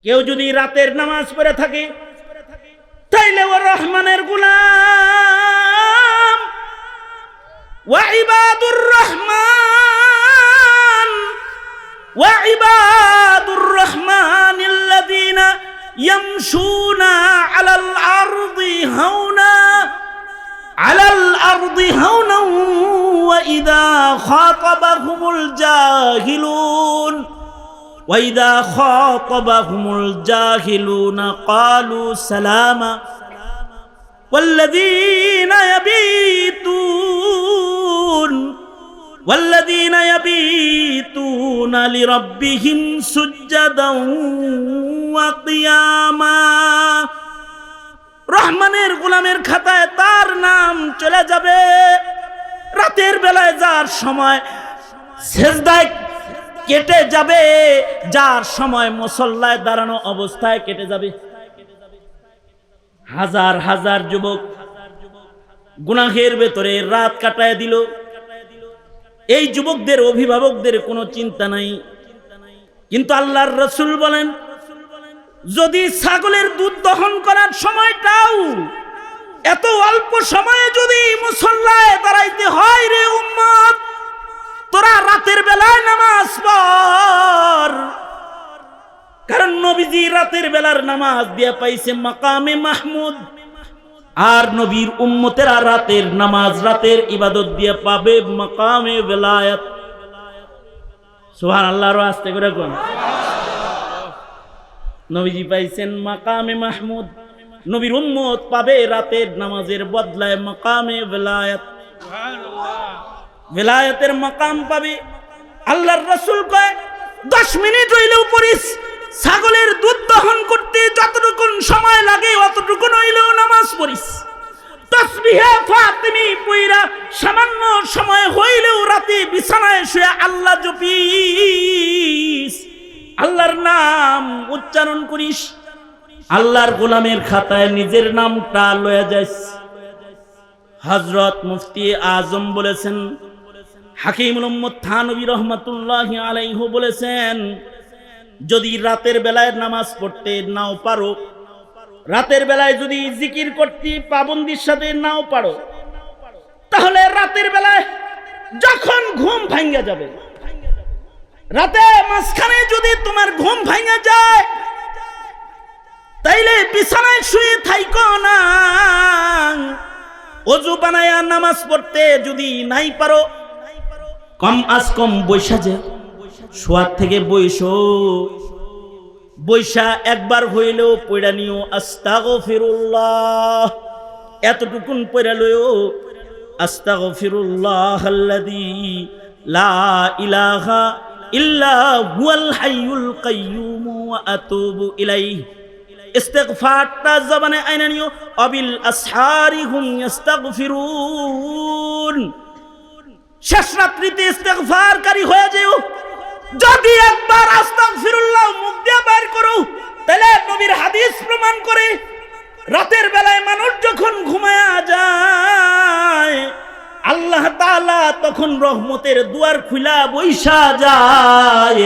কেউ যদি রাতের নামাজ পড়ে থাকে তাইলে ও রহমানের গোলাম। ওয়া ইবাদুর রহমানিল্লাযীনা ইয়ামশুনা আলাল আরদি হাওনা ওয়া ইযা খাতাবাহুমুল জাহিলুন وَإِذَا خَاطَبَهُمُ الْجَاهِلُونَ قَالُوا سَلَامًا وَالَّذِينَ يَبِيتُونَ لِرَبِّهِمْ سُجَّدًا وَقِيَامًا। রহমানের গোলামের খাতায় তার নাম চলে যাবে রাতের বেলায়, যার সময় সেজদায় কেটে যাবে, যার সময় মুসল্লায় দাঁড়ানো অবস্থায় কেটে যাবে। হাজার হাজার যুবক গুনাহের ভেতরে রাত কাটায় দিল। এই যুবকদের অভিভাবকদের কোনো চিন্তা নাই, কিন্তু আল্লাহর রাসূল বলেন, যদি ছাগলের দুধ দহন করার সময়টাও এত অল্প সময়ে যদি মুসল্লায় দাঁড়াইতে হয়, রে উম্মত, তোরা রাতের বেলায় নামাজ পড়। কারণ নবীজি রাতের বেলার নামাজ দিয়ে পাইছে মাকামে মাহমুদ, আর নবীর উম্মতেরা রাতের নামাজ, রাতের ইবাদত দিয়ে পাবে মাকামে বেলায়াত। সুবহানাল্লাহ, আরো আস্তে করে কোন। নবীজি পাইছেন মাকামে মাহমুদ, নবীর উম্মত পাবে রাতের নামাজের বদলায় মাকামে বেলায়াত। বেলায়েতের মাকাম পাবে। আল্লাহর রাসূল কয় 10 মিনিট হইলেও পড়িস, ছাগলের দুধ দহন করতে যতটুকু সময় লাগে অতটুকু হইলেও নামাজ পড়িস। তাসবিহে ফাতিমি পয়রা সামান্য সময় হইলেও রাতে বিছানায় শুয়ে আল্লাহ জপিস, আল্লাহর নাম উচ্চারণ করিস। আল্লাহর গোলামের খাতায় নিজের নামটা লয়ে যাস। হযরত মুফতি আজম বলেছেন, হাকিমুল উম্মত থানবী রহমাতুল্লাহি আলাইহি বলেছেন, যদি রাতের বেলায় নামাজ পড়তে নাও পারো, রাতের বেলায় যদি জিকির করতে পাবন্দির সাথে নাও পারো, তাহলে রাতের বেলায় যখন ঘুম ভাঙা যাবে, রাতে মাঝখানে যদি তোমার ঘুম ভাঙা যায়, তাইলে বিছানায় শুয়ে থাইকো না। ওযু বানায়া নামাজ পড়তে যদি নাই পারো, কম আজ কম বৈশা যে শোয়ার থেকে বৈশা একবার হইলেও পড়া নিও আস্তাগফিরুল্লাহ, এতটুকুন পড়া লইও আস্তাগফিরুল্লাহাল্লাযী লা ইলাহা ইল্লা হুয়াল হাইয়ুল কাইয়্যুম ওয়া আতুবু ইলাইহি। ইস্তিগফারটা জবানে আইনা নিও, আবিল আসহারি হুম ইস্তাগফিরুন। শেষ রাত্রিতে ইস্তিগফারকারী হয়ে যাও। যদি একবার আস্তাগফিরুল্লাহ মুখ দিয়ে বের করো, তাহলে নবীর হাদিস প্রমাণ করে রাতের বেলায় মানুষ যখন ঘুমায়া যায়, আল্লাহ তাআলা তখন রহমতের দুয়ার খুলা বইসা যায়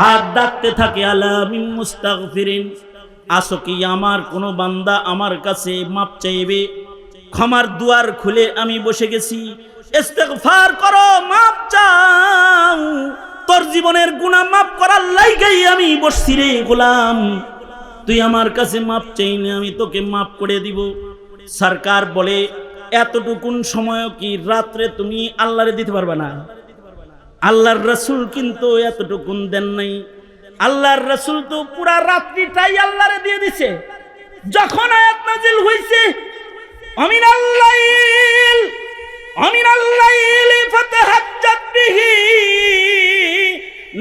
আর ডাকতে থাকে, আলা মিন মুস্তাগফিরিন, আসো কি আমার কোন বান্দা আমার কাছে মাপ চাইবে? ক্ষমার দুয়ার খুলে আমি বসে গেছি, ইস্তিগফার করো, মাপ চাও। তোর জীবনের গুনাহ মাপ করার লাইগাই আমি বসছি রে গোলাম, তুই আমার কাছে মাপ চাইলে আমি তোকে মাপ করে দিব। সরকার বলে, এতটুকুন সময় কি রাত্রে তুমি আল্লাহরে দিতে পারবে না? আল্লাহর রাসূল কিন্তু এতটুকুন দেন নাই। আল্লাহর রাসূল তো পুরা রাত্রিটাই আল্লাহরে দিয়ে দিছে। যখন আয়াত নাযিল হইছে, আমিনাল লাইল ফাতাহাজ্জাত বিহি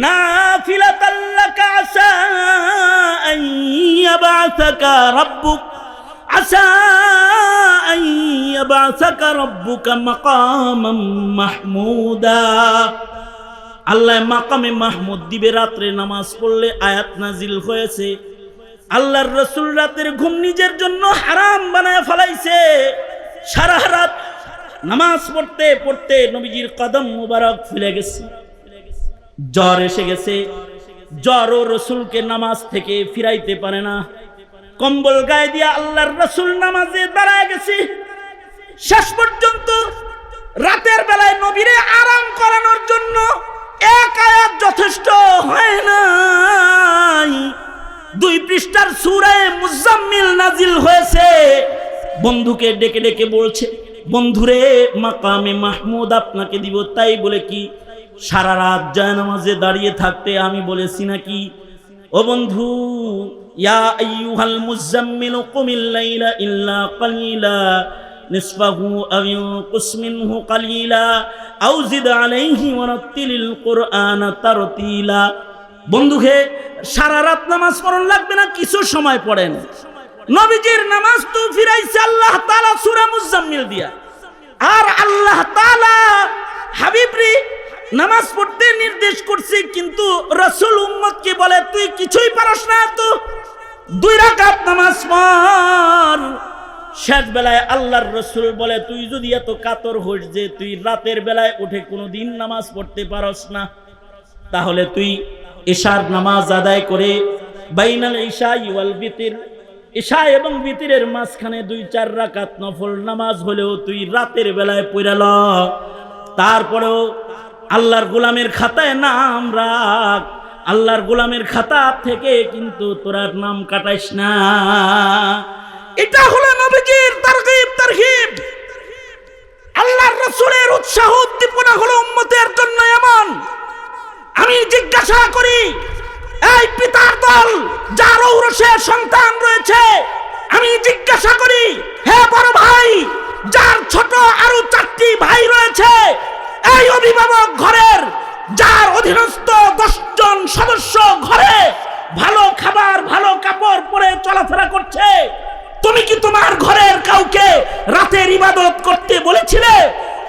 নাফিলাতাল লাকা আসা আন ইয়াবআসাকা রাব্বুকা মাকামাম মাহমুদা। আল্লাহ মাকামে মাহমুদ দিবে রাত্রে নামাজ পড়লে। আয়াত নাজিল হয়েছে। আল্লাহর রাসূল রাতের ঘুম নিজের জন্য হারাম বানায় ফেলাইছে। সারা রাত নামাজ পড়তে পড়তে নবীজির কদম মুবারক ফুলে গেছে, জ্বর এসে গেছে, জ্বরও রসুলকে নামাজ থেকে ফিরাইতে পারে না। কম্বল গায়ে দিয়ে আল্লাহর রসুল নামাজে দাঁড়ায় গেছে। শেষ পর্যন্ত রাতের বেলায় নবীরে আরাম করানোর জন্য এক আয়াত যথেষ্ট হয় নাই, 2 পৃষ্ঠার সূরা মুজাম্মিল নাজিল হয়েছে। বন্ধুকে ডেকে ডেকে বলছে, বন্ধুরে মাকামে মাহমুদ আপনাকে দিব। তাই বলে কি সারা রাত জায়নামাজে দাঁড়িয়ে থাকতে আমি বলেছি নাকি? ও বন্ধু, ইয়া আইয়ুহাল মুজাম্মিল কুমিল লাইলা ইল্লা কালিলা নিসফাহু আও ইনকুস মিনহু কালিলা আও জিদ আলাইহি ওয়ারাত্তিলিল কুরআনা তারতিলা। বন্ধুকে সারা রাত নামাজ পড়ন লাগবে না, কিছু সময় পড়েন। নবীজির নামাজ তো ফিরাইছে আল্লাহ তাআলা সূরা মুজাম্মিল দিয়া। আর আল্লাহ তাআলা হাবিবরে নামাজ পড়তে নির্দেশ করছে, কিন্তু রাসূল উম্মতকে বলে তুই কিছুই পারস না, তো 2 রাকাত নামাজ পড়। শেষ বেলায় আল্লাহর রাসূল বলে তুই যদি এত কাতর হইস যে তুই রাতের বেলায় উঠে কোনোদিন নামাজ পড়তে পারস না, তাহলে তুই ইশার নামাজ আদায় করে বাইনাল ইশা ওয়াল বিতর, ইশা এবং বিতরের মাঝখানে 2-4 রাকাত নফল নামাজ হলেও তুই রাতের বেলায় পড়ে ল। তারপরেও আল্লাহর গোলামের খাতায় নাম রাখ, আল্লাহর গোলামের খাতা থেকে কিন্তু তোর নাম কাটাইস না। এটা হলো নবীজির তারগিব তারহিব। আল্লাহর রাসূলের উৎসাহ উদ্দীপনা হলো উম্মতের জন্য এমন। আমি জিজ্ঞাসা করি, এই পিতার দল যার ঔরসে সন্তান রয়েছে, আমি জিজ্ঞাসা করি হে বড় ভাই যার ছোট আরো 4টি ভাই রয়েছে, এই অভিভাবক ঘরের যার অধীনস্থ 10 জন সদস্য ঘরে ভালো খাবার ভালো কাপড় পরে চলাফেরা করছে, তুমি কি তোমার ঘরের কাউকে রাতের ইবাদত করতে বলেছিলে?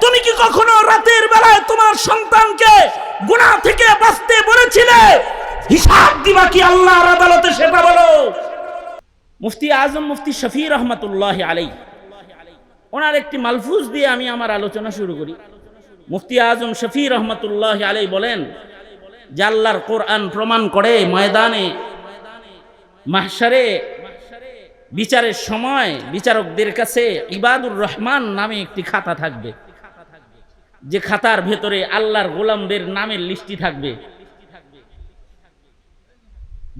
তুমি কি কখনো রাতের বেলায় তোমার সন্তানকে গুনাহ থেকে বাঁচতে বলেছিলে? হিসাব দিবা কি আল্লাহর আদালতে, সেটা বলো। মুফতি আজম মুফতি শফি রহমাতুল্লাহি আলাইহি ওনার একটি মালফুজ দিয়ে আমি আমার আলোচনা শুরু করি। মুফতি আজম শফি রহমাতুল্লাহি আলাইহি বলেন যে আল্লাহর কোরআন প্রমাণ করে ময়দানে মাহশারে বিচারের সময় বিচারকদের কাছে ইবাদুর রহমান নামে একটি খাতা থাকবে, যে খাতার ভেতরে আল্লাহর গোলামদের নামের লিস্টি থাকবে।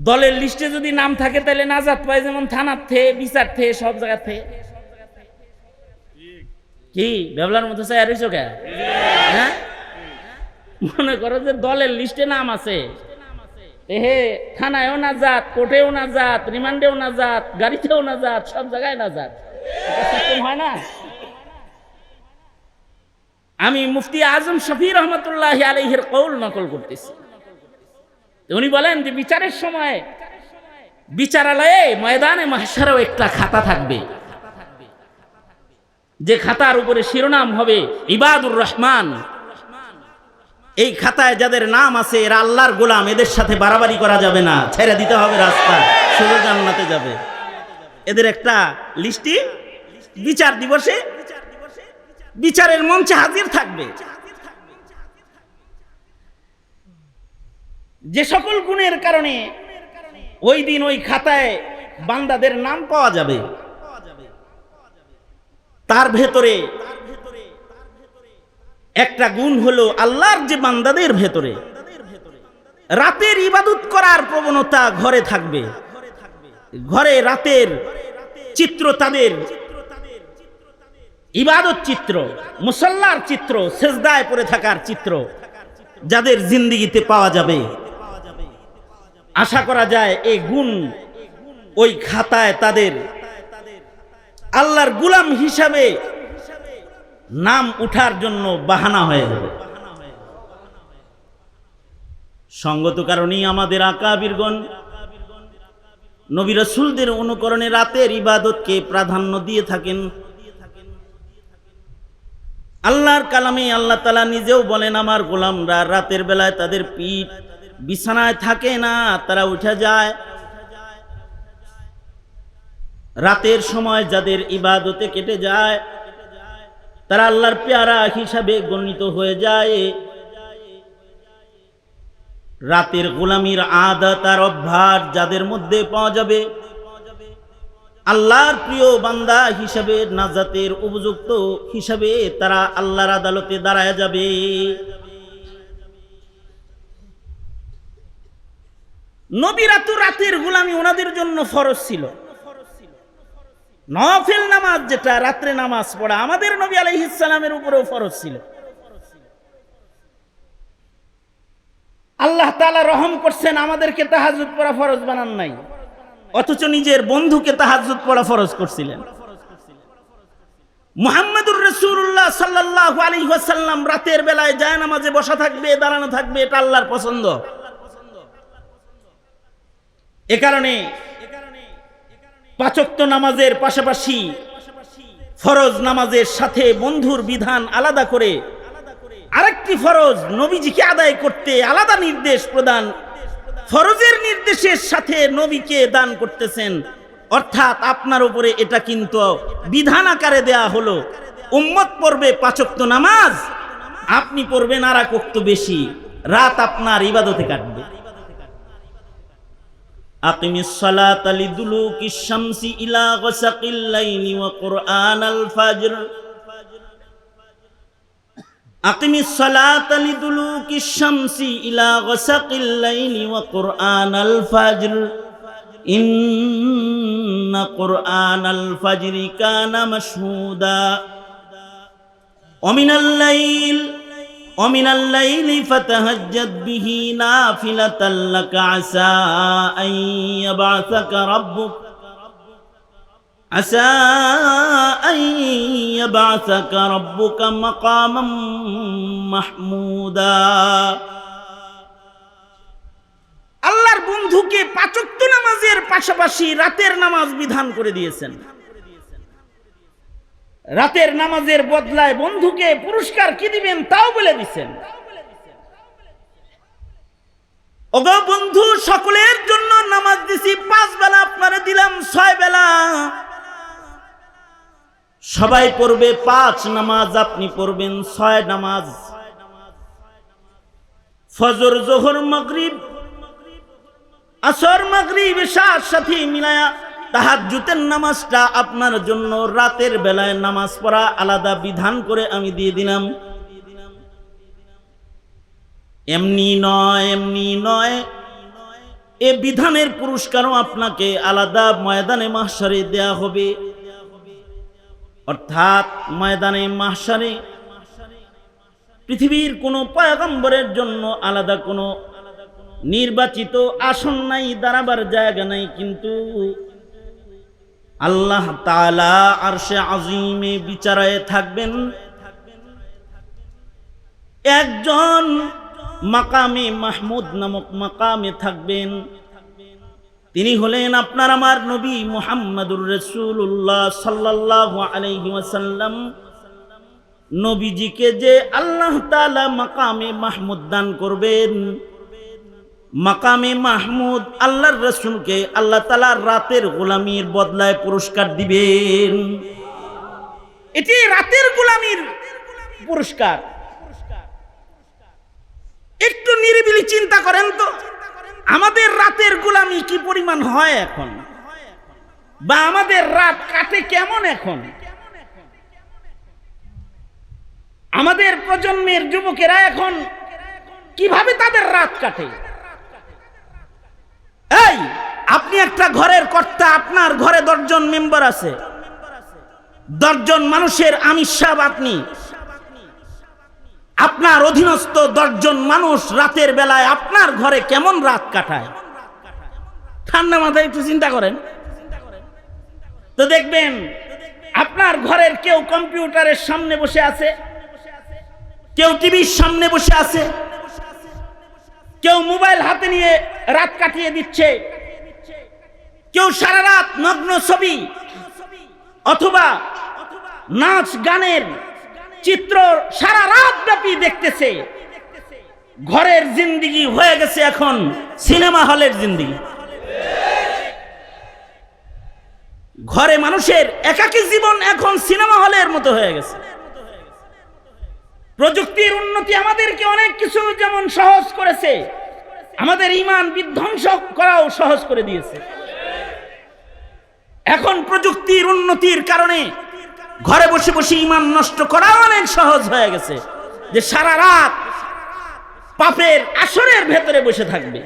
দলের লিস্টে যদি নাম থাকে তাহলে নাজাত পায়, যেমন থানার থেকে বিচার থেকে সব জায়গা থেকে। কি বেবলার মতো চাই আর কে? হ্যাঁ, মনে করো যে দলের লিস্টে নাম আছে, হে থানায়ও না যাত, কোর্টেও না যাত, রিমান্ডেও না যাত, গাড়িতেও না যাত, সব জায়গায় না যাত, হয় না? আমি মুফতি আজম শফি রহমতুল্লাহি আলাইহির কওল নকল করতেছি। উনি বলেন যে বিচারের সময় বিচারালয়ে ময়দানে মাহশারেও একটা খাতা থাকবে, যে খাতার উপরে শিরোনাম হবে ইবাদুর রহমান। এই খাতায় যাদের নাম আছে এরা আল্লাহর গোলাম, এদের সাথে বাড়াবাড়ি করা যাবে না, ছেড়ে দিতে হবে রাস্তা, সোজা জান্নাতে যাবে। এদের একটা লিস্টি বিচার দিবসে বিচারের মঞ্চে হাজির থাকবে। যে সকল গুণের কারণে ওই দিন ওই খাতায় বান্দাদের নাম পাওয়া যাবে, তার ভেতরে একটা গুণ হলো আল্লাহর যে বান্দাদের ভেতরে রাতের ইবাদত করার প্রবণতা ঘরে থাকবে। ঘরে রাতের চিত্র, তাদের ইবাদত চিত্র, মুসাল্লার চিত্র, সেজদায় পড়ে থাকার চিত্র যাদের জিন্দেগিতে পাওয়া যাবে। আশা করা যায় এই গুণ ওই খাতায় তাদের আল্লাহর গোলাম হিসাবে নাম উঠার জন্য বাহানা হয়ে যাবে। সঙ্গত কারণেই আমাদের আকাবিরগণ নবী রাসূলদের অনুকরণে রাতের ইবাদতকে প্রাধান্য দিয়ে থাকেন। আল্লাহর কালামে আল্লাহ তাআলা নিজেও বলেন, আমার গোলামরা রাতের বেলায় তাদের পিঠ বিছানায় থাকে না, তারা উঠে যায়। রাতের সময় যাদের ইবাদতে কেটে যায় তারা আল্লাহর পেয়ারা হিসাবে গণিত হয়ে যায়। রাতের গোলামির আদত আর অভ্যাস যাদের মধ্যে পাওয়া যাবে, আল্লাহর প্রিয় বান্দা হিসাবে, নাজাতের উপযুক্ত হিসাবে তারা আল্লাহর আদালতে দাঁড়ায় যাবে। নবীরা তো রাতের গোলামি ওনাদের জন্য ফরজ ছিল। নফল নামাজ যেটা রাত্রে নামাজ পড়া আমাদের নবী আলাইহিস সালামের উপরেও ফরজ ছিল। আল্লাহ তাআলা রহম করছেন, আমাদেরকে তাহাজ্জুদ পড়া ফরজ বানান নাই, অথচ নিজের বন্ধুকে তাহাজ্জুদ পড়া ফরজ করছিলেন। মুহাম্মদুর রাসূলুল্লাহ সাল্লাল্লাহু আলাইহি ওয়াসাল্লাম রাতের বেলায় জায়নামাজে বসা থাকবে, দাঁড়ানো থাকবে, এটা আল্লাহর পছন্দ। এ কারণে পাঁচ ওয়াক্ত নামাজের পাশাপাশি ফরজ নামাজের সাথে বন্ধুর বিধান আলাদা করে আরেকটি ফরজ নবীজিকে আদায় করতে আলাদা নির্দেশ প্রদান, ফরজের নির্দেশের সাথে নবীকে দান করতেছেন। অর্থাৎ আপনার উপরে এটা কিন্তু বিধান আকারে দেয়া হলো, উম্মত পড়বে পাঁচ ওয়াক্ত নামাজ, আপনি পড়বেন আর এক ওয়াক্ত বেশি, রাত আপনার ইবাদতে কাটবে। আকিমিস সালাতা লিদুলুকিশ শামসি ইলা গাসাকিল লাইলি ওয়া কুরআনাল ফাজর। আকিমিস সালাতা লিদুলুকিশ শামসি ইলা গাসাকিল লাইলি ওয়া কুরআনাল ফাজর ইন্না কুরআনাল ফাজরি কানা মাশহুদা ওয়া মিনাল লাইলি ফাতাহাজ্জাদ বিহি নাফিলাতাল লাকা আসা আন ইয়াবআসাকা রাব্বুকা মাকামান মাহমুদা। আল্লাহর বন্ধুকে পাঁচ ওয়াক্ত নামাজের পাশাপাশি রাতের নামাজ বিধান করে দিয়েছেন। রাতের নামাজের বদলায় বন্ধুকে পুরস্কার কি দিবেন তাও বলে দিচ্ছেন। ওগো বন্ধু, সকলের জন্য নামাজ দিছি 5 বেলা, আপনারে দিলাম 6 বেলা। সবাই পড়বে 5 নামাজ, আপনি পড়বেন 6 নামাজ। ফজর, যোহর, মাগরিব, আসর, মাগরিব, এশার সাথে মিলায়া তাহাজ্জুদের নামাজটা আপনার জন্য রাতের বেলায় নামাজ পড়া আলাদা বিধান করে আমি দিয়ে দিলাম। এমনি নয়, এ বিধানের পুরস্কারও আপনাকে আলাদা ময়দানে মাহশারে দেয়া হবে। অর্থাৎ ময়দানে মাহশারে পৃথিবীর কোনো পয়গম্বরের জন্য আলাদা কোনো নির্বাচিত আসন নাই, দাঁড়াবার জায়গা নাই, কিন্তু আল্লাহ তাআলা আরশে আজিমে বিচারায় থাকবেন। একজন মাকামে মাহমুদ নামক মাকামে থাকবেন, তিনি হলেন আপনার আমার নবী মুহাম্মদুর রাসূলুল্লাহ সাল্লাল্লাহু আলাইহি ওয়াসাল্লাম। নবীজিকে যে আল্লাহ তাআলা মাকামে মাহমুদ দান করবেন, মাকামে মাহমুদ আল্লাহর রাসূলকে আল্লাহ তাআলা রাতের গোলামির বদলায় পুরস্কার দিবেন। এটি রাতের গোলামির পুরস্কার। একটু নিরিবিলি চিন্তা করেন তো, আমাদের রাতের গোলামি কি পরিমাণ হয় এখন, বা আমাদের রাত কাটে কেমন এখন। আমাদের প্রজন্মের যুবকেরা এখন কিভাবে তাদের রাত কাটে। এই, আপনি একটা ঘরের কর্তা, আপনার ঘরে 10 জন মেম্বার আছে, 10 জন মানুষের আমির সাহেব আপনি। আপনার অধীনস্থ 10 জন মানুষ রাতের বেলায় আপনার ঘরে কেমন রাত কাটায়, ঠান্ডা মাথায় একটু চিন্তা করেন তো দেখবেন আপনার ঘরের কেউ কম্পিউটারের সামনে বসে আছে, কেউ টিভির সামনে বসে আছে, কেউ মোবাইল হাতে নিয়ে রাত কাটিয়ে দিচ্ছে, কেউ সারা রাত নগ্ন ছবি অথবা নাচ গানের চিত্র সারা রাত ব্যাপী দেখতেছে। ঘরের জিন্দেগি হয়ে গেছে এখন সিনেমা হলের জিন্দেগি। ঘরে মানুষের একাকী জীবন এখন সিনেমা হলের মতো হয়ে গেছে। প্রযুক্তির উন্নতি আমাদেরকে অনেক কিছু যেমন সহজ করেছে, আমাদের ঈমান বিধ্বংস করাও সহজ করে দিয়েছে। এখন প্রযুক্তির উন্নতির কারণে ঘরে বসে বসে ঈমান নষ্ট করা অনেক সহজ হয়ে গেছে, যে সারা রাত পাপের আসরের ভেতরে বসে থাকবে,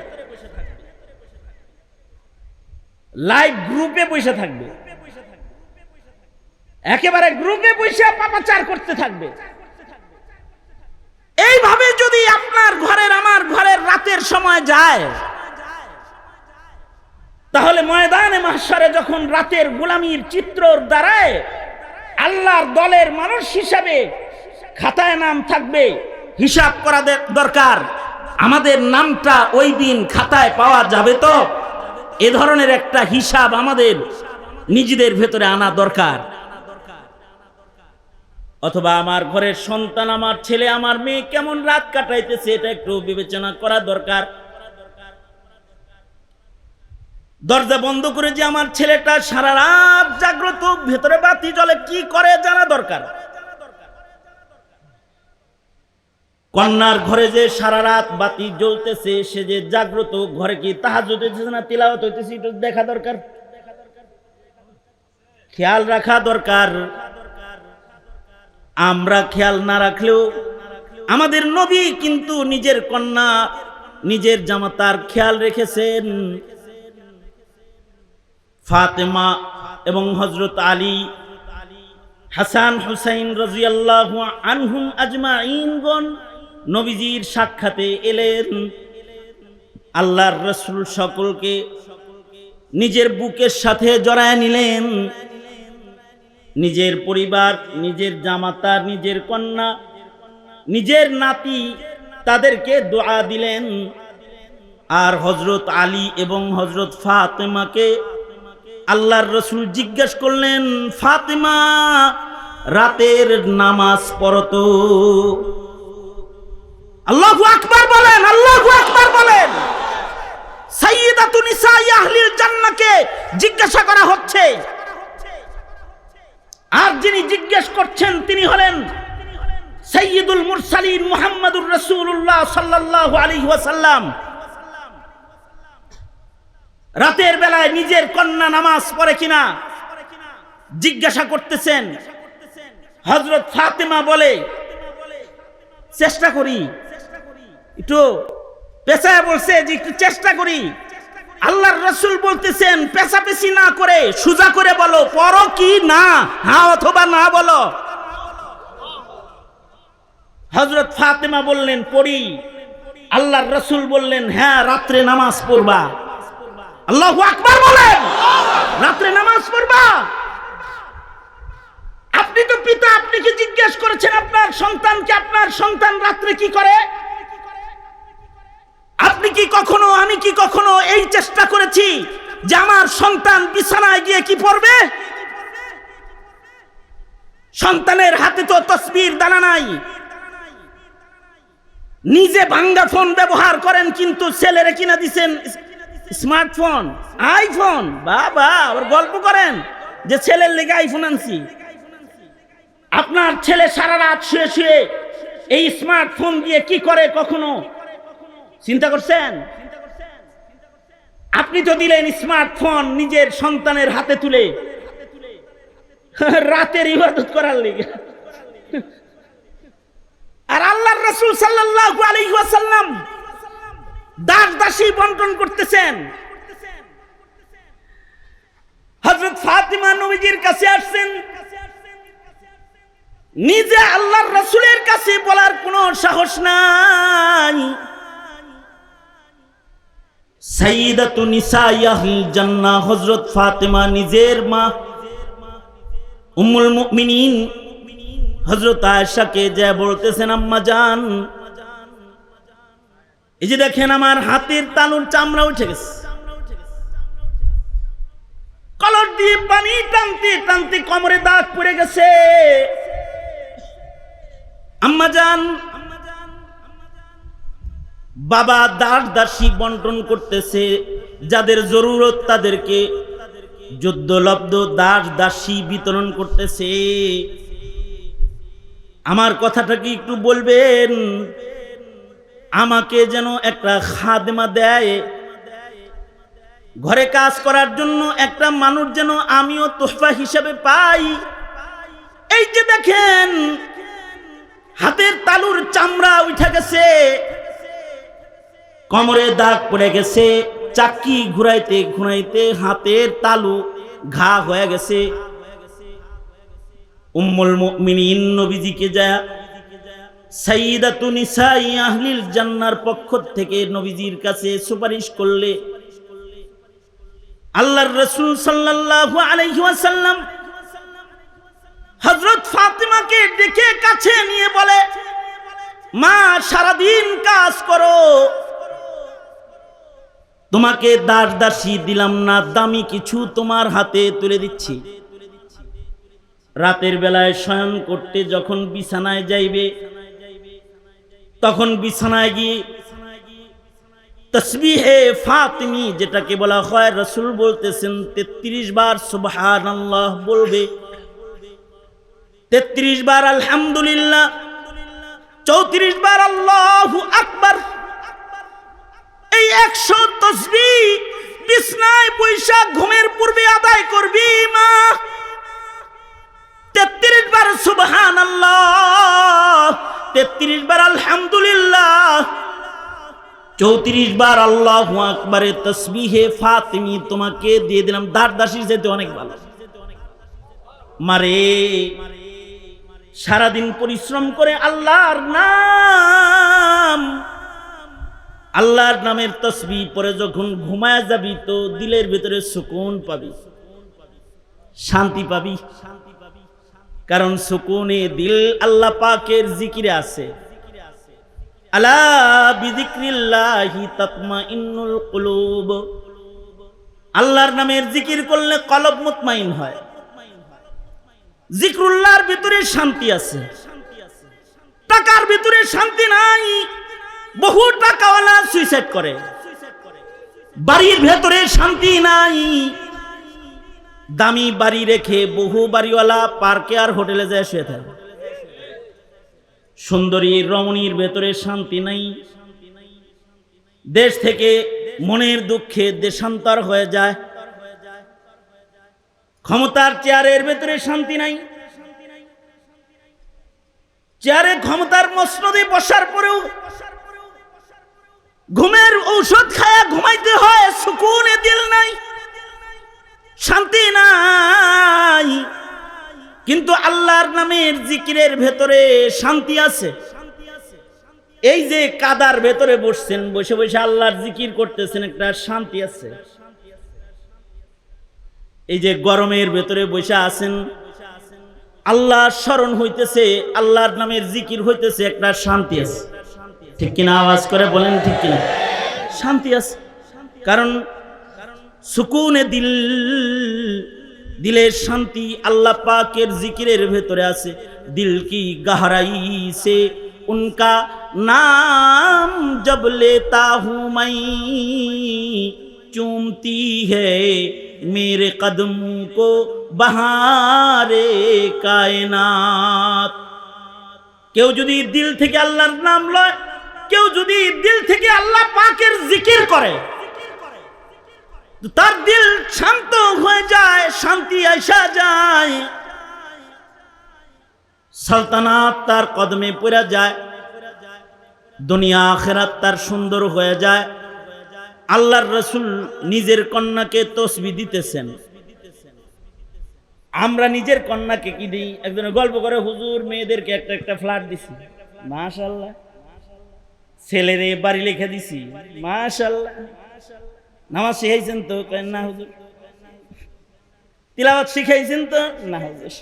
লাইভ গ্রুপে বসে থাকবে, একেবারে গ্রুপে বসে পাপাচার করতে থাকবে। এইভাবে যদি আপনার ঘরের আমার ঘরের রাতের সময় যায়, তাহলে ময়দানে মাহশারে যখন রাতের গোলামীর চিত্রর দ্বারায় আল্লাহর দলের মানুষ হিসাবে খাতায় নাম থাকবে, হিসাব করা দরকার, আমাদের নামটা ওই দিন খাতায় পাওয়া যাবে তো? এ ধরনের একটা হিসাব আমাদের নিজেদের ভেতরে আনা দরকার। অথবা আমার ঘরের সন্তান, আমার ছেলে, আমার মেয়ে কেমন রাত কাটাইতেছে, এটা একটু বিবেচনা করা দরকার। দরজা বন্ধ করে যে আমার ছেলেটা সারা রাত জাগ্রত, ভেতরে বাতি জ্বলে, কি করে জানা দরকার। কন্যার ঘরে যে সারা রাত বাতি জ্বলতেছে, সে যে জাগ্রত, ঘরে কি তাহাজ্জুদ হইতেছে না তিলাওয়াত হইতেছে, এটা দেখা দরকার, খেয়াল রাখা দরকার। আমরা খেয়াল না রাখলেও আমাদের নবী কিন্তু নিজের কন্যা, নিজের জামাতার খেয়াল রেখেছেন। ফাতেমা এবং হযরত আলী, হাসান হুসাইন রাদিয়াল্লাহু আনহুম আজমাইনগণ নবীজির সাক্ষাতে এলেন। আল্লাহর রাসূল সকলকে নিজের বুকের সাথে জড়ায় নিলেন। নিজের পরিবার, নিজের জামাতা, নিজের কন্যা, নিজের নাতি, তাদেরকে দোয়া দিলেন। আর হযরত আলী এবং হযরত ফাতেমাকে আল্লাহর রাসূল জিজ্ঞেস করলেন, ফাতেমা রাতের নামাজ পড়ো তো? আল্লাহু আকবার বলেন, আল্লাহু আকবার বলেন। সাইয়্যিদাতু নিসাই আহলিল জান্নাহকে জিজ্ঞাসা করা হচ্ছে, আর যিনি জিজ্ঞেস করছেন তিনি হলেন সাইয়্যিদুল মুরসালিন মুহাম্মাদুর রাসূলুল্লাহ সাল্লাল্লাহু আলাইহি ওয়াসাল্লাম। রাতের বেলায় নিজের কন্যা নামাজ পড়ে কিনা জিজ্ঞাসা করতেছেন। হযরত ফাতেমা বলে, চেষ্টা করি, একটু পেছায় বলছে যে একটু চেষ্টা করি। আল্লাহর রাসূল বলতেছেন পেছাপেছি না করে সোজা করে বলো, পড়ো কি না, হ্যাঁ অথবা না বলো। হযরত ফাতেমা বললেন পড়ি। আল্লাহর রাসূল বললেন, হ্যাঁ রাত্রে নামাজ পড়বা। আল্লাহু আকবার বলেন, রাত্রে নামাজ পড়বা। আপনি তো পিতা, আপনি কি জিজ্ঞেস করেছেন আপনার সন্তানকে, আপনার সন্তান রাত্রে কি করে? আপনি কি কখনো, আমি কি কখনো এই চেষ্টা করেছি যে আমার সন্তান বিছানায় গিয়ে কি পড়বে? সন্তানের হাতে তো তাসবির দানা নাই, নিজে ভাঙ্গা ফোন ব্যবহার করেন, কিন্তু ছেলেরে কিনা দিছেন স্মার্টফোন, আইফোন। বাবা, আবার গল্প করেন যে ছেলের লেগে আইফোন আনছি। আপনার ছেলে সারা রাত শুয়ে শুয়ে এই স্মার্টফোন দিয়ে কি করে কখনো চিন্তা করছেন? আপনি তো দিলেন স্মার্টফোন নিজের সন্তানের হাতে তুলে রাতের ইবাদত করার লেগে। আর আল্লাহর রাসূল সাল্লাল্লাহু আলাইহি ওয়াসাল্লাম দাস দাসী বন্টন করতেছেন। হযরত ফাতিমা নবীজির কাছে আসছেন, নিজে আল্লাহর রাসূলের কাছে বলার কোনো সাহস নাই। সাইয়্যিদাতু নিসাই আহলিল জান্নাহ হযরত ফাতিমা নিজের মা উম্মুল মুমিনিন হযরত আয়েশাকে যা বলতেছেন, আম্মা জান, এই যে দেখেন আমার হাতের তালুর চামড়া উঠে গেছে, কলর দিয়ে পানি টানতে টানতে কোমরে দাগ পড়ে গেছে। আম্মা জান, বাবা দাস দাসী বন্টন করতেছে, যাদের জরুরত তাদেরকে যুদ্ধলব্ধ দাস দাসী বিতরণ করতেছে। আমার কথাটা কি একটু বলবেন? আমাকে যেন একটা খাদেমা দেয়, ঘরে কাজ করার জন্য একটা মানুষ যেন আমিও তোহফা হিসেবে পাই। এই যে দেখেন হাতের তালুর চামড়া উঠে গেছে, কোমরে দাগ পড়ে গেছে, চাকি ঘুরাইতে ঘুরাইতে হাতের তালু ঘা হয়ে গেছে। উম্মুল মুমিনিন নবীজিকে যায় সাইয়্যিদাতু নিসাই আহলিল জান্নার পক্ষ থেকে নবীজির কাছে সুপারিশ করলে আল্লাহর রাসূল সাল্লাল্লাহু আলাইহি ওয়াসাল্লাম হযরত ফাতিমাকে ডেকে কাছে নিয়ে বলে, মা সারাদিন কাজ করো, তোমাকে দাস দাসী দিলাম না, দামি কিছু তোমার হাতে তুলে দিচ্ছি। রাতের বেলায় শয়ন করতে যখন বিছানায় যাইবে, তখন বিছানায় গিয়ে তসবিহে ফাতিমি যেটাকে বলা হয়, রাসূল বলতেছেন 33 বার সুবহানাল্লাহ বলবে, 33 বার আলহামদুলিল্লাহ, 34 বার আল্লাহু আকবার। এই 100 তাসবিহ বিছনায় বৈশা ঘুমের পূর্বে আদায় করবি মা। 33 বার সুবহানাল্লাহ, 33 বার আলহামদুলিল্লাহ, 34 বার আল্লাহু আকবারে তাসবিহে ফাতিমি তোমাকে দিয়ে দিলাম। দাসদাসীর যেতে অনেক ভালো। মারে সারাদিন পরিশ্রম করে আল্লাহর নামের তাসবিহ পরে যখন ঘুমায় যাবি তো দিলের ভিতরে সুকুন পাবি, শান্তি পাবি। কারণ সুকুনে দিল আল্লাহ পাকের জিকিরে আছে। আলা বিযিকরিল্লাহি তাতমাইন্নুল কুলুব, আল্লাহর নামের জিকির করলে কলব মুতমাইন হয়। জিকরুল্লাহর ভিতরে শান্তি আছে, টাকার ভিতরে শান্তি নাই। বহু টাকাওয়ালা সুইসাইড করে, বাড়ির ভেতরে শান্তি নাই। দামি বাড়ি রেখে বহু বাড়িওয়ালা পার্কে আর হোটেলে যায় শুয়ে থাকে। সুন্দরী রমণীর ভেতরে শান্তি নাই। দেশ থেকে মনের দুঃখে দেশান্তর হয়ে যায়। ক্ষমতার চেয়ারের ভেতরে শান্তি নাই। চেয়ারে ক্ষমতার মসনদে বসার পরেও ঘুমের ঔষধ খায়া ঘুমাইতে হয়, সুকুনে দিল নাই, শান্তি নাই। কিন্তু আল্লাহর নামের জিকিরের ভেতরে শান্তি আছে। এই যে কাদার ভেতরে বসছেন, বসে বসে আল্লাহর জিকির করতেছেন, একটা শান্তি আছে। এই যে গরমের ভেতরে বসে আছেন, আল্লাহ স্মরণ হইতেছে, আল্লাহর নামের জিকির হইতেছে, একটা শান্তি আছে। ঠিক কিনা? আওয়াজ করে বলেন ঠিক কিনা? শান্তি আছে। কারণ সুকুনে দিলের শান্তি আল্লাহ পাকের জিকিরের ভেতরে আছে। দিল কি গহরাই সে উনকা নাম জব লেতা হুঁ মাই চুমতি হ্যায় মেরে কদমোं को बहारे कायनात। কেউ যদি দিল থেকে আল্লাহর নাম লয়, কেউ যদি দিল থেকে আল্লাহ পাকের জিকির করে, তার দিল শান্ত হয়ে যায়, শান্তি আসা যায়, সালতানাত তার কদমে পড়ে যায়, দুনিয়া আখিরাত তার সুন্দর হয়ে যায়। আল্লাহর রাসূল নিজের কন্যাকে তসবিহ দিতেছেন। আমরা নিজের কন্যাকে কি দিই? একজন গল্প করে, হুজুর মেয়েদেরকে একটা একটা ফ্ল্যাট দিছি, মাশাআল্লাহ। ছেলেরে বাড়ি লিখে দিছি, মাশাআল্লাহ। নামাজ শিখাইছেন তো? না হুজুর। তিলাওয়াত শিখাইছেন তো? না হুজুর।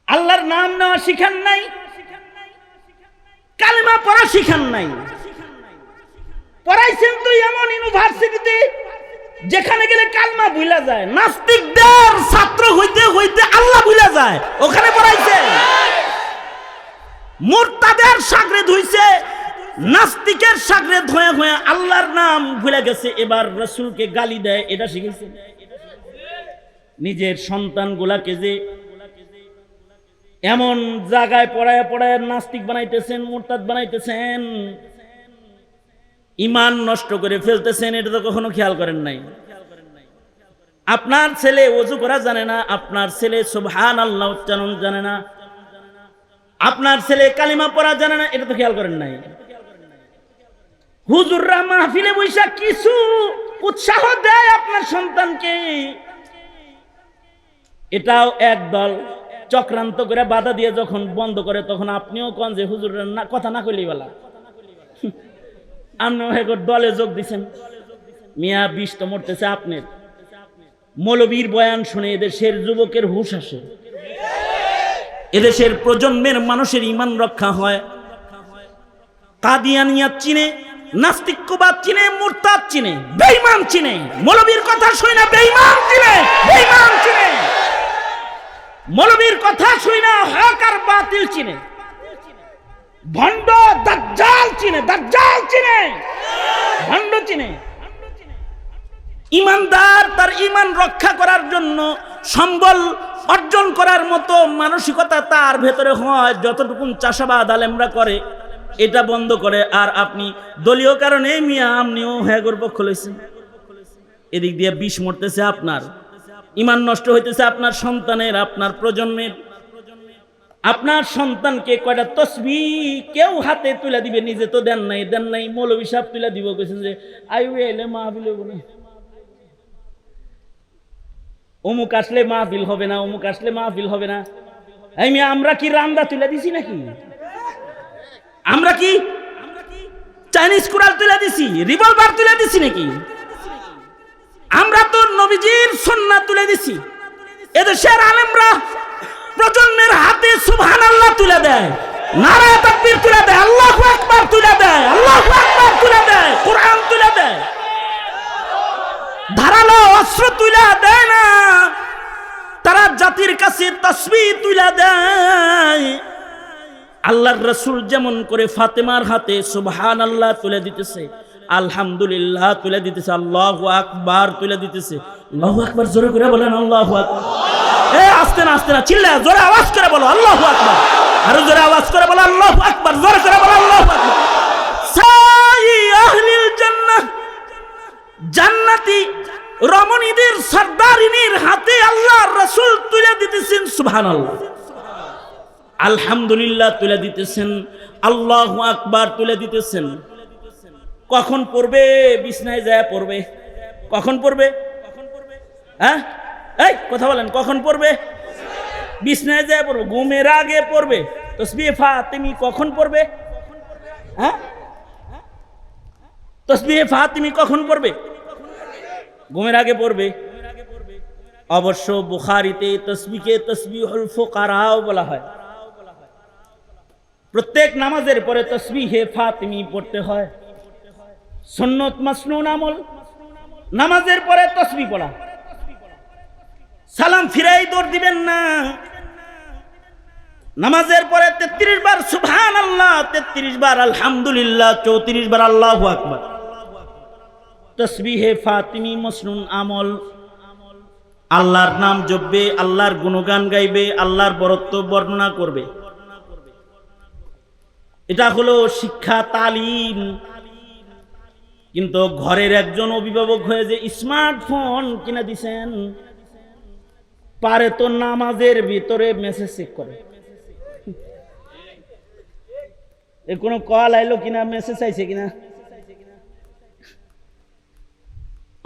আল্লাহর নাম নেওয়া শিখান নাই, কালেমা পড়া শিখান নাই। পড়াইছেন তো এমন ইউনিভার্সিটিতে যেখানে গেলে কালমা ভুলা যায়, নাস্তিকদের ছাত্র হইতে হইতে আল্লাহ ভুলা যায়, ওখানে পড়াইছে। মুরতাদের শাগরেদ হইছে, নাস্তিকের শাগরেদ হয়ে হয়ে আল্লাহর নাম ভুলে গেছে, এবার রাসূলকে গালি দেয়, এটা শিখেছে। নিজের সন্তানগুলাকে যে এমন জায়গায় পড়ায় পড়ায় নাস্তিক বানাইতেছেন, মুরতাদ বানাইতেছেন, ঈমান নষ্ট করে ফেলতেছেন। এটা তো কখনো খেয়াল করেন নাই? আপনার ছেলে ওযু করা জানে না, আপনার ছেলে সুবহানাল্লাহ উচ্চারণ জানে না, আপনার ছেলে কালিমা পড়া জানে না, এটা তো খেয়াল করেন নাই? হুজুররা মাহফিলে বৈশা কিছু উৎসাহ দেয় আপনার সন্তানকে, এটাও একদল চক্রান্ত করে বাধা দিয়ে যখন বন্ধ করে, তখন আপনিও কোন যে হুজুরের না কথা না কইলেই বলা, আপনিও একর দলে যোগ দিছেন। মিয়া বিষ তো মরতেছে আপনার। মৌলবীর বয়ান শুনে এদেশের যুবকের হুঁশ আসে, এদেশের প্রজন্মের মানুষের ঈমান রক্ষা হয়। কাদিয়ানিয়াত চিনে, নাস্তিকবাদ চিনে, মুরতাদ চিনে, বেঈমান চিনে। মৌলবীর কথা শুনে না বেঈমান চিনে, বেঈমান চিনে। মৌলবীর কথা শুনে না হক আর বাতিল চিনে, ভণ্ড দাজ্জাল চিনে, দাজ্জাল চিনে, ভণ্ড চিনে। ঈমানদার তার ঈমান রক্ষা করার জন্য সম্বল অর্জন করার মতো মানসিকতা তার ভেতরে হয়। যতটুকু চাষাবাদ আলেমরা করে এটা বন্ধ করে। আর আপনি দলীয় কারণে মিয়া আপনিও হ্যাগর পক্ষ লইছেন। এদিক দিয়ে বিষ মরতেছে আপনার, ঈমান নষ্ট হইতেছে আপনার সন্তানের, আপনার প্রজন্মের। আপনার সন্তানকে কয়টা তসবিহ কেউ হাতে তুলে দিবে, নিজে তো দেন নাই। মৌলভী সাহেব তুলে দিব, কইছেন যে আইবে এলে মাহফিল হইব না, অমুক আসলে মাহফিল হবে না, অমুক আসলে মাহফিল হবে না। এই মিয়া আমরা কি রান্দা তুলে দিছি নাকি? আমরা কি চাইনিজ কুড়াল তুলে দিছি, রিভলভার তুলে দিছি নাকি? আমরা তো নবীজির সুন্নাত তুলে দিছি। এদেশের আলেমরা প্রজন্মের হাতে সুবহানাল্লাহ তুলে দেয়, নারায়ে তাকবীর তুলে দেয়, আল্লাহু আকবার তুলে দেয়, আল্লাহু আকবার তুলে দেয়, কোরআন তুলে দেয়। ধারালো অস্ত্র তুলে দেয় না, তারা জাতির কাছে তাসবিহ তুলে দেয়। আল্লাহর রাসূল যেমন করে ফাতেমার হাতে সুবহানাল্লাহ তুলে দিতেছে, আলহামদুলিল্লাহ তুলে দিতেছে, আল্লাহু আকবার তুলে দিতেছে। আল্লাহু আকবার জোরে করে বলেন, আল্লাহু আকবার। আস্তে না চিল্লা জোরে আওয়াজ করে বলো আল্লাহু আকবার, আরো জোরে আওয়াজ করে বলো আল্লাহু আকবার, জোরে করে বলো আল্লাহু আকবার। সাই আহলিল জান্নাহ, জান্নাতি রমণীদের সরদারিনীর হাতে আল্লাহর রাসূল তুলে দিতেছেন সুবহানাল্লাহ, আলহামদুলিল্লাহ তুলে দিতেছেন, আল্লাহু আকবার তুলে দিতেছেন। কখন পড়বে? বিছনায় যায় পড়বে। কখন পড়বে? হ্যাঁ এই কথা বলেন, কখন পড়বে? বিছনায় যায় পড়বে, ঘুমের আগে পড়বে। তাসবিহ ফাতিমি কখন পড়বে? হ্যাঁ তাসবিহ ফাতিমি কখন পড়বে? ঘুমের আগে পড়বে। অবশ্য বুখারীতে তাসবিহকে তাসবিহুল ফুকারাও বলা হয়। প্রত্যেক নামাজের পরে তাসবিহে ফাতিমি পড়তে হয়। সুন্নত মাসনুন আমল, নামাজের পরে তাসবিহ পড়া। সালাম ফিরাই দৌড় দিবেন না। নামাজের পরে 33 বার সুবহানাল্লাহ, 33 বার আলহামদুলিল্লাহ, 34 বার আল্লাহু আকবার। তাসবিহে ফাতিমি মাসনুন আমল। আল্লাহর নাম জপবে, আল্লাহর গুণগান গাইবে, আল্লাহর বরত্ব বর্ণনা করবে। এটা হলো শিক্ষা, তালিম। কিন্তু ঘরের একজন অভিভাবক হয়ে যে স্মার্টফোন কিনে দিছেন, পারে তো নামাজের ভিতরে মেসেজ চেক করে, কোনো কল আইলো কিনা, মেসেজ আইছে কিনা।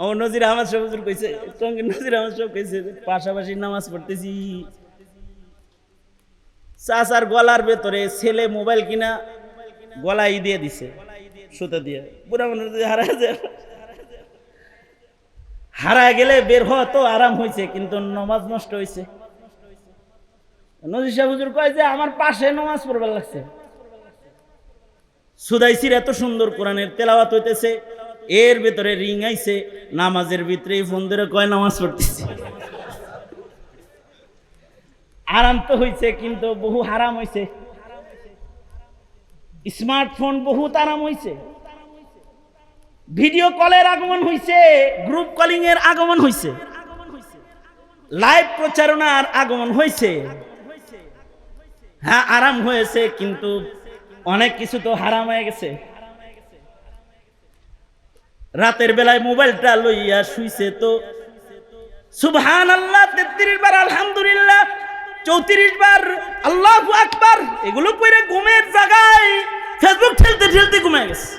ও নজির আহমদ সাহেব হুজুর কইছে, নজির আহমদ সাহেব কইছে পাশাপাশি নামাজ পড়তেছি, চাচার গলার ভেতরে ছেলে মোবাইল কিনা গলায় দিয়ে দিছে, সুতো দিয়ে। পুরা মনে হারায় গেলে বের হওয়া তো আরাম হয়েছে, কিন্তু নামাজ নষ্ট হয়েছে। নজির সাহেব হুজুর কয় যে আমার পাশে নামাজ পড়বার লাগছে। সুদাইসির এত সুন্দর কোরআনের তেলাওয়াত হইতেছে, এর ভেতরে রিং আইছে, নামাজের ভিতরে ফোন ধরে কয় নামাজ পড়তেছে। আরাম তো হইছে, কিন্তু বহু হারাম হইছে। স্মার্টফোন বহুত আরাম হইছে, ভিডিও কলের আগমন হইছে, গ্রুপ কলিং এর আগমন হইছে, লাইভ প্রচারণার আগমন হইছে। হ্যাঁ আরাম হয়েছে, কিন্তু অনেক কিছু তো হারাম হয়ে গেছে। রাতের বেলায় মোবাইলটা লইয়া শুইছে তো সুবহানাল্লাহ 33 বার, আলহামদুলিল্লাহ 34 বার, আল্লাহু আকবার এগুলো পড়ে ঘুমের জায়গায় ফেসবুক ঠেলতে ঠেলতে ঘুমিয়ে গেছে,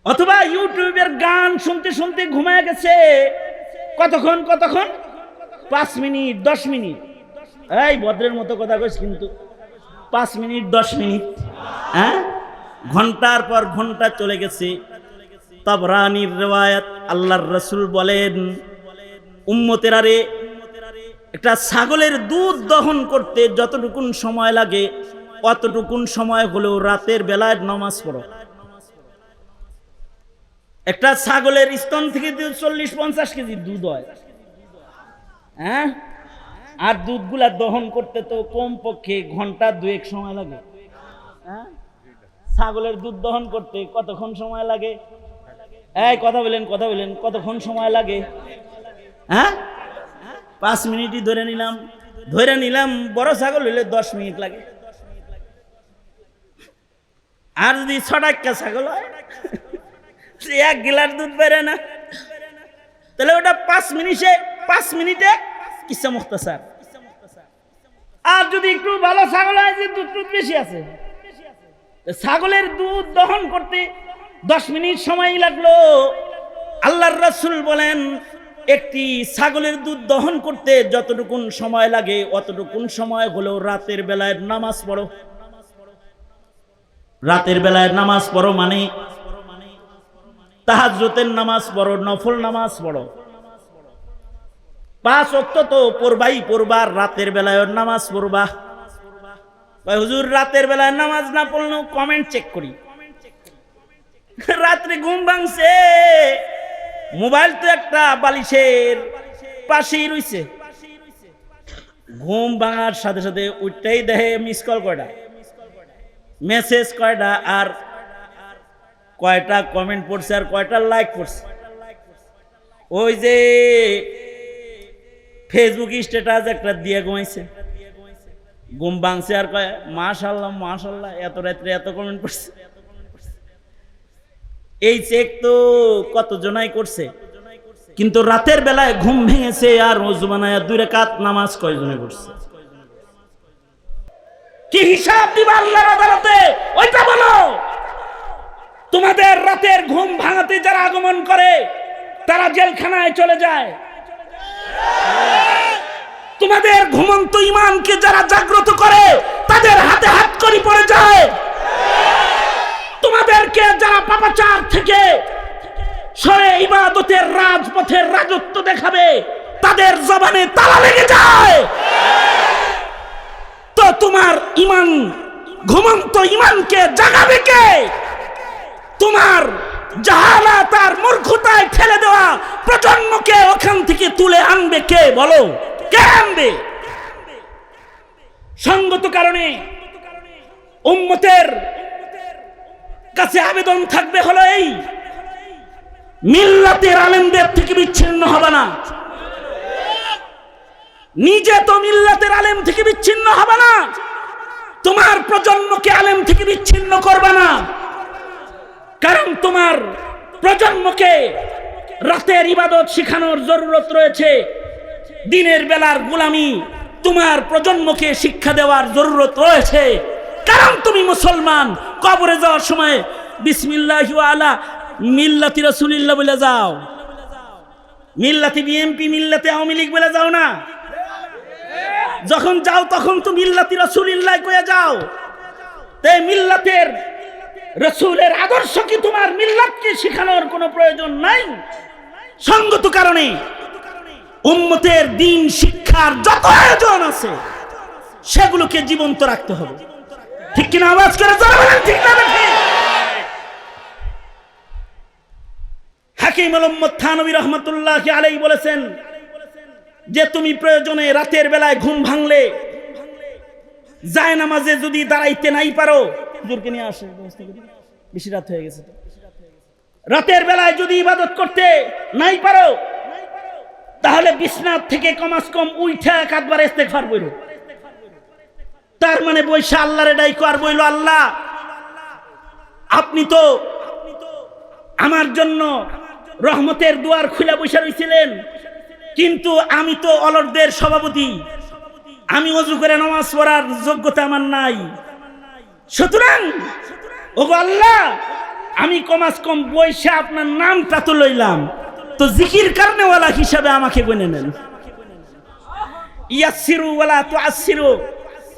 অথবা ইউটিউবের গান শুনতে শুনতে ঘুমিয়ে গেছে। কতক্ষণ 5 মিনিট 10 মিনিট, এই ভদ্রের মতো কথা কইস কিন্তু 5 মিনিট 10 মিনিট, হ্যাঁ ঘন্টার পর ঘন্টা চলে গেছে। তাবরানির রিওয়ায়াত, আল্লাহর রাসূল বলেন উম্মতেরা রে, একটা ছাগলের দুধ দহন করতে যতটুকুন সময় লাগে অতটুকুন সময় হলেও রাতের বেলায় নামাজ পড়ো। একটা ছাগলের স্তন থেকে 40-50 কেজি দুধ হয়, হ্যাঁ, আর দুধগুলা দহন করতে তো কমপক্ষে ঘন্টা 2-1 সময় লাগে। হ্যাঁ, ছাগলের দুধ দহন করতে কতক্ষণ সময় লাগে? এই কথা বলেন কতক্ষণ সময় লাগে? হ্যাঁ 5 মিনিটই ধরে নিলাম, বড় ছাগল হইলে 10 মিনিট লাগে। আর যদি 6 টাকা ছাগল হয় 1 গিলাস দুধ বেরে না, তাহলে ওটা 5 মিনিটে কিসা মুখতাসার। আর যদি একটু ভালো ছাগল হয় যে দুধ বেশি আছে, ছাগলের দুধ দহন করতে 10 মিনিট সময় লাগলো। আল্লাহর রাসূল বলেন একটি ছাগলের দুধ দহন করতে যতটুকুন সময় লাগে অতটুকুন সময় হলো রাতের বেলায় নামাজ পড়ো। রাতের বেলায় নামাজ পড়ো মানে তাহাজ্জুদের নামাজ পড়ো, নফল নামাজ পড়ো। 5 ওয়াক্ত তো পড়বার, রাতের বেলায় নামাজ পড়বা। হুজুর রাতের বেলায় নামাজ না পড়লেও কমেন্ট চেক করি, রাত্রে ঘুম ভাঙছে, মোবাইল তো একটা বালিশের পাশেই রইছে, ঘুম ভাঙার সাথে সাথে উঠতেই দেখে মিস কল কয়টা, মেসেজ কয়টা, আর কয়টা কমেন্ট পড়ছে, আর কয়টা লাইক পড়ছে। ওই যে ফেসবুক স্ট্যাটাস একটা দিয়ে ঘুমাইছে, ঘুম ভাঙছে আর কয় মাশাআল্লাহ এত রাত্রে এত কমেন্ট পড়ছে। এই চেক তো কত জনাই করছে, কিন্তু রাতের বেলায় ঘুম ভেঙেছে আর ওযু বানায়া 2 রাকাত নামাজ কয়জনে পড়ছে? কি হিসাব দিবা আল্লাহর আদালতে ওইটা বলো। তোমাদের রাতের ঘুম ভাঙাতে যারা আগমন করে তারা জেলখানায় চলে যায়, তোমাদের ঘুমন্ত ঈমানকে যারা জাগ্রত করে তাদের হাতে হাতকড়ি পড়ে যায়, তোমাদেরকে যারা পাপাচার থেকে সরে ইবাদতের রাজপথের রাজত্ব দেখাবে তাদের জবানে তালা লেগে যায়। তো তোমার ঈমান, ঘুমন্ত ঈমানকে জাগাবে কে? তোমার জাহালাত আর মূর্খতায় ঠেলে দেওয়া প্রজন্মকে ওখান থেকে তুলে আনবে কে? বলো, কে আনবে? সঙ্গত কারণে উম্মতের কাছে আবেদন থাকবে হলো এই, মিল্লাতের আলেমদের থেকে বিচ্ছিন্ন হবে না। নিজে তো মিল্লাতের আলেম থেকে বিচ্ছিন্ন হবে না, তোমার প্রজন্মকে আলেম থেকে বিচ্ছিন্ন করবে না। কারণ তোমার প্রজন্মকে রাতের ইবাদত শিখানোর জরুরত রয়েছে, দিনের বেলার গোলামি তোমার প্রজন্মকে শিক্ষা দেওয়ার জরুরত রয়েছে। কারণ তুমি মুসলমান, কবরে যাওয়ার সময় বিসমিল্লাহি ওয়া আলা মিল্লাতি রাসূলিল্লাহ বলে যাও, মিল্লাতি বিএনপি, মিল্লাতি আওয়ামী লীগ বলে যাও না। যখন যাও তখন তো মিল্লাতি রাসূলিল্লাহ কয়ে যাও। তাই মিল্লাতের রাসূলের আদর্শ কি তোমার মিল্লাতকে শেখানোর কোনো প্রয়োজন নাই। সঙ্গত কারণে উম্মতের দিন শিক্ষার যত আয়োজন আছে সেগুলোকে জীবন্ত রাখতে হবে। ঠিক কিনা? আওয়াজ করে জোরে বলেন ঠিক না নাকি? হাকিম আল-উম্মত থানবী রাহমাতুল্লাহি আলাইহি বলেছেন যে তুমি প্রয়োজনে রাতের বেলায় ঘুম ভাঙলে যায় নামাজে যদি দাঁড়াইতে নাই পারো, হুজুরকে নিয়ে আসে ব্যবস্থা করি, বেশি রাত হয়ে গেছে। রাতের বেলায় যদি ইবাদত করতে নাই পারো তাহলে বিছনাত থেকে কমাস কম উঠা একবার ইস্তেগফার করো। তার মানে বৈশা আল্লাহরে ডাইকো আর বইল, আল্লাহ আপনি তো আমার জন্য রহমতের দুয়ার খুলে বসে রইছিলেন, কিন্তু আমি তো অলরদের সভাপতি, আমি ওযু করে নামাজ পড়ার যোগ্যতা আমার নাই। সুতরাং ওগো আল্লাহ, আমি কমাস কম বৈশা আপনার নামটা তো লইলাম, তো জিকির কারণেওয়ালা হিসাবে আমাকে গনে নেন। ইয়াসসিরু ওয়ালা তুআসসিরু,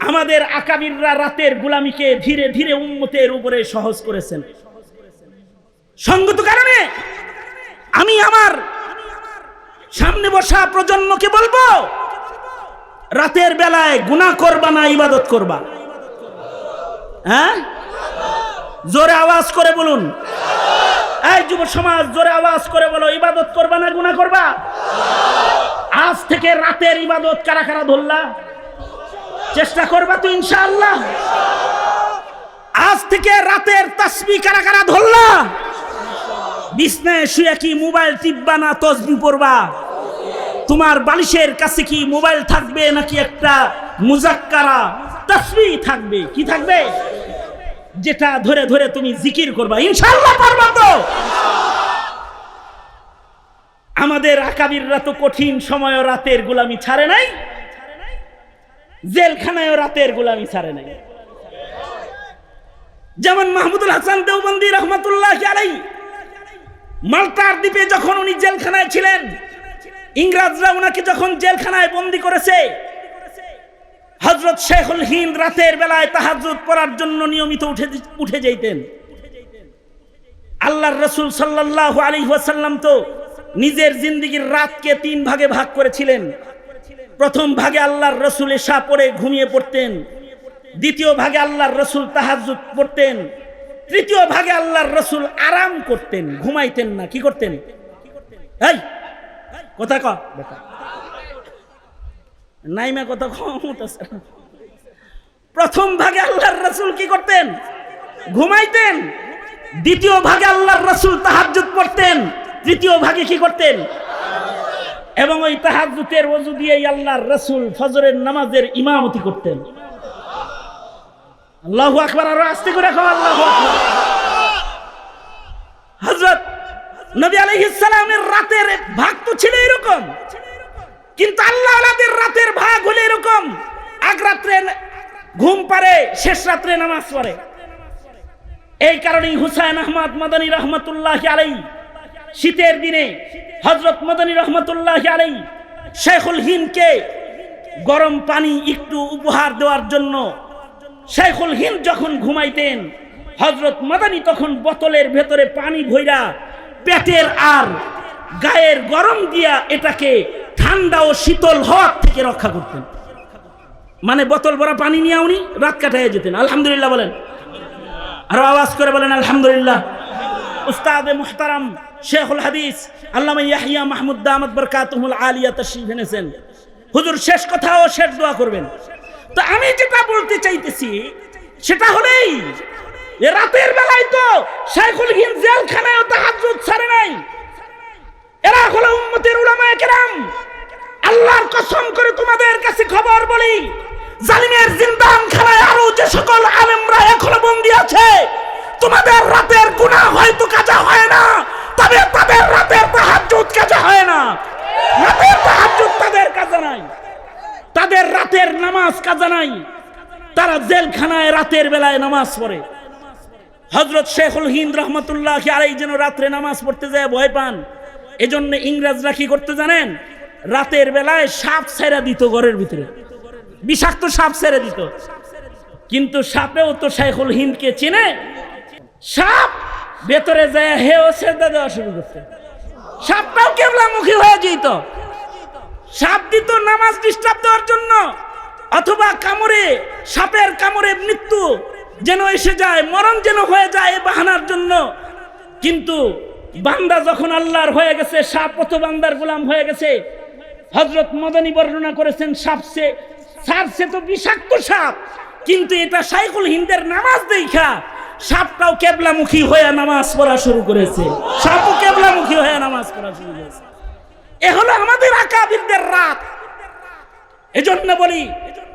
আমাদের আকাবিররা রাতের গোলামিকে ধীরে ধীরে উম্মতের উপরে সহজ করেছেন। সঙ্গত কারণে আমি আমার সামনে বসা প্রজন্মকে বলবো, রাতের বেলায় গুনাহ করবা না, ইবাদত করবা। হ্যাঁ, জোরে আওয়াজ করে বলুন। এই যুব সমাজ, জোরে আওয়াজ করে বলো, ইবাদত করবা না গুনাহ করবা? আজ থেকে রাতের ইবাদত কারা কারা ধরলা? চেষ্টা করবা তো ইনশাআল্লাহ? আজ থেকে রাতের তাসবিহ কারা কারা ধরলা? বিছনায় শুয়ে কি মোবাইল টিপবা না তাসবিহ পড়বা? তোমার বালিশের কাছে কি মোবাইল থাকবে নাকি একটা মুজাক্কারা তাসবিহ থাকবে? কি থাকবে? যেটা ধরে ধরে তুমি জিকির করবা। ইনশাআল্লাহ পারবা তো? আমাদের আকাবিররা তো কঠিন সময় রাতের গোলামি ছাড়ে নাই, জেলখানায় রাতের গোলামি ছাড়ে নাই। যেমন মাহমুদুল হাসান দেওবন্দি রহমাতুল্লাহি আলাইহি, মাল্টার দ্বীপে যখন উনি জেলখানায় ছিলেন, ইংরেজরা উনাকে যখন জেলখানায় বন্দী করেছে, হযরত শেখুল হিন্দ রাতের বেলায় তাহাজ্জুদ পড়ার জন্য নিয়মিত উঠে যেতেন। আল্লাহর রাসূল সাল্লাল্লাহু আলাইহি ওয়াসাল্লাম তো নিজের জিন্দেগীর রাতকে 3 ভাগে ভাগ করেছিলেন। প্রথম ভাগে আল্লাহর রাসূল এশা পড়ে ঘুমিয়ে পড়তেন, দ্বিতীয় ভাগে আল্লাহর রাসূল তাহাজ্জুদ পড়তেন, তৃতীয় ভাগে আল্লাহর রাসূল আরাম করতেন, ঘুমাইতেন না। কি করতেন? এই কথা কও বেটা, নাইমা কথা কমতাছে। প্রথম ভাগে আল্লাহর রাসূল কি করতেন? ঘুমাইতেন। দ্বিতীয় ভাগে আল্লাহর রাসূল তাহাজ্জুদ পড়তেন, তৃতীয় ভাগে কি করতেন? এবং ওই তাহাজ্জুদের ওযু দিয়েই আল্লাহর রাসূল ফজরের নামাজের ইমামতি করতেন। আল্লাহু আকবার, আর আস্তে করে কও আল্লাহু আকবার। হযরত নবী আলাইহিস সালামের রাতের ভাগ তো ছিল এরকম, কিন্তু আল্লাহ ওয়ালাদের রাতের ভাগ হলো এরকম, আগ রাত্রে ঘুম পারে, শেষ রাত্রে নামাজ পড়ে। এই কারণেই হুসাইন আহমদ মাদানী রহমাতুল্লাহি আলাইহি শীতের দিনে হযরত মাদানী রহমাতুল্লাহি আলাইহি শেখুল হিন্দকে গরম পানি একটু উপহার দেওয়ার জন্য, শেখুল হিন্দ যখন ঘুমাইতেন, হযরত মাদানী তখন বোতলের ভেতরে পানি ভইরা পেটের আর গায়ের গরম দিয়া এটাকে ঠান্ডা ও শীতল হওয়ার থেকে রক্ষা করতেন। মানে বোতল ভরা পানি নিয়ে উনি রাত কাটাইয়া যেতেন। আলহামদুলিল্লাহ বলেন, আর আওয়াজ করে বলেন আলহামদুলিল্লাহ। উস্তাদ মুহতারাম শেখুল হাদিস আল্লামা ইয়াহইয়া মাহমুদ দামাত বরকাতুহুল আলিয়া তাশরীফ এনেছেন। হুজুর শেষ কথা ও শেষ দোয়া করবেন। তো আমি যেটা বলতে চাইতেছি সেটা হলেই, রাতের বেলায় তো শেখুল হিন্দ জেলখানায় তাহাজ্জুদ ছাড়ে নাই। এরা হলো উম্মতের উলামায়ে কেরাম। আল্লাহর কসম করে তোমাদের কাছে খবর বলি, জালিমের জিন্দানখানায় আরো যে সকল আলেমরা এখনো বন্দী আছে, তোমাদের রাতের গুনাহ হয়তো কাজা হয় না, তবে তাদের রাতের তাহাজ্জুদ কাজা হয় না। রাতের তাহাজ্জুদ তাদের কাজা নাই, তাদের রাতের নামাজ কাজা নাই। তারা জেলখানায় রাতের বেলায় নামাজ পড়ে। হযরত শেখুল হিন্দ রহমাতুল্লাহি আলাইহি যেন রাত্রে নামাজ পড়তে যায় ভয় পান, এজন্য ইংরেজরা কি করতে জানেন? রাতের বেলায় সাপ ছেড়ে দিত ঘরের ভিতরে, বিষাক্ত সাপ ছেড়ে দিত। কিন্তু সাপেও তো শেখুল হিন্দকে চিনে, সাপ ভেতরে যায় হেও সেজদা দেওয়া শুরু করতে। সাপটাও কিবলামুখী হয়ে যেত। সাপ দিত নামাজ ডিস্টার্ব দেওয়ার জন্য, অথবা কামড়ে, সাপের কামড়ে মৃত্যু যেন এসে যায়, মরণ যেন হয়ে যায়, এই বাহানার জন্য। কিন্তু বান্দা যখন আল্লাহর হয়ে গেছে, সাপ কত বান্দার গোলাম হয়ে গেছে। হযরত মাদানী বর্ণনা করেছেন, সাপসে তো বিষাক্ত সাপ, কিন্তু এটা শেখুল হিন্দের নামাজ দেখা সাপটাও কেবলামুখী হয়ে নামাজ পড়া শুরু করেছে। সাপও কেবলামুখী হয়ে নামাজ পড়া শুরু করেছে। এ হলো আমাদের আকাবিরদের রাত। এজন্য বলি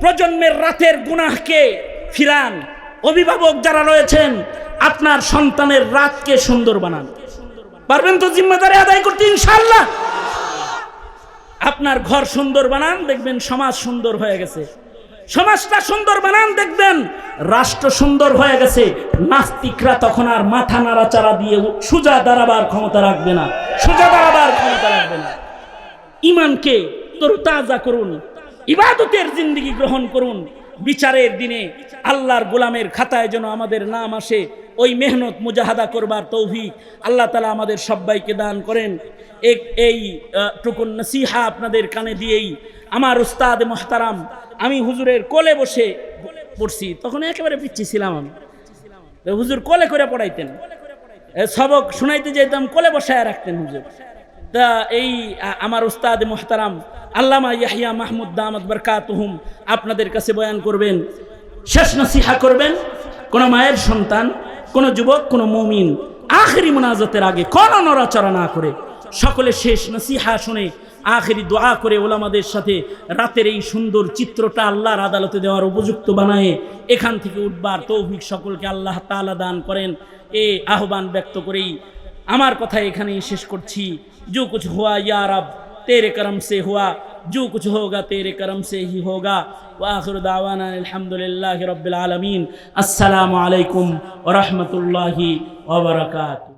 প্রজন্মের রাতের গুনাহকে ফিরান। অভিভাবক যারা রয়েছেন আপনার সন্তানের রাতকে সুন্দর বানান। পারবেন তো জিম্মেদারি আদায় করতে ইনশাআল্লাহ? আপনার ঘর সুন্দর বানান, দেখবেন সমাজ সুন্দর হয়ে গেছে। সমাজটা সুন্দর বানান, দেখবেন রাষ্ট্র সুন্দর হয়ে গেছে। নাস্তিকরা তখন আর মাথা নাড়াচাড়া দিয়ে সোজা দাঁড়াবার ক্ষমতা রাখবে না, সোজা দাঁড়াবার ক্ষমতা রাখবে না। ঈমানকে তরতাজা করুন, ইবাদতের জিন্দেগি গ্রহণ করুন। বিচারের দিনে আল্লাহর গোলামের খাতায় যেন আমাদের নাম আসে, ওই মেহনত মুজাহাদা করবার তৌফিক আল্লাহ তাআলা আমাদের সবাইকে দান করেন। এই টুকুন নসিহা আপনাদের কানে দিয়েই আমার উস্তাদ মুহতারাম, আমি হুজুরের কোলে বসে পড়ছি, তখন একেবারে পিচ্ছি ছিলাম আমি। হুজুর কোলে করে পড়াইতেন, সবক শুনাইতে যেতাম, কোলে বসায় রাখতেন হুজুর। তা এই আমার উস্তাদ মুহতারাম আল্লামা ইয়াহিয়া মাহমুদ দামাত বারকাতুহুম আপনাদের কাছে বয়ান করবেন, শেষ নসিহা করবেন। কোন মায়ের সন্তান, কোন যুবক, কোন মুমিন আখেরি মুনাজাতের আগে কোন নড়াচড়া না করে সকলে শেষ নসিহা শুনে আখেরি দোয়া করে ওলামাদের সাথে রাতের এই সুন্দর চিত্রটা আল্লাহর আদালতে দেওয়ার উপযুক্ত বানায় এখান থেকে উঠবার তৌফিক সকলকে আল্লাহ তাআলা দান করেন। এই আহ্বান ব্যক্ত করেই আমার কথা এখানেই শেষ করছি। जो कुछ हुआ या रब तेरे करम से हुआ, जो कुछ होगा तेरे करम से ही होगा। व आखिर दावाना अल्हम्दुलिल्लाहि रब्बिल आलमीन। अस्सलामु अलैकुम व रहमतुल्लाहि व बरकातुहू।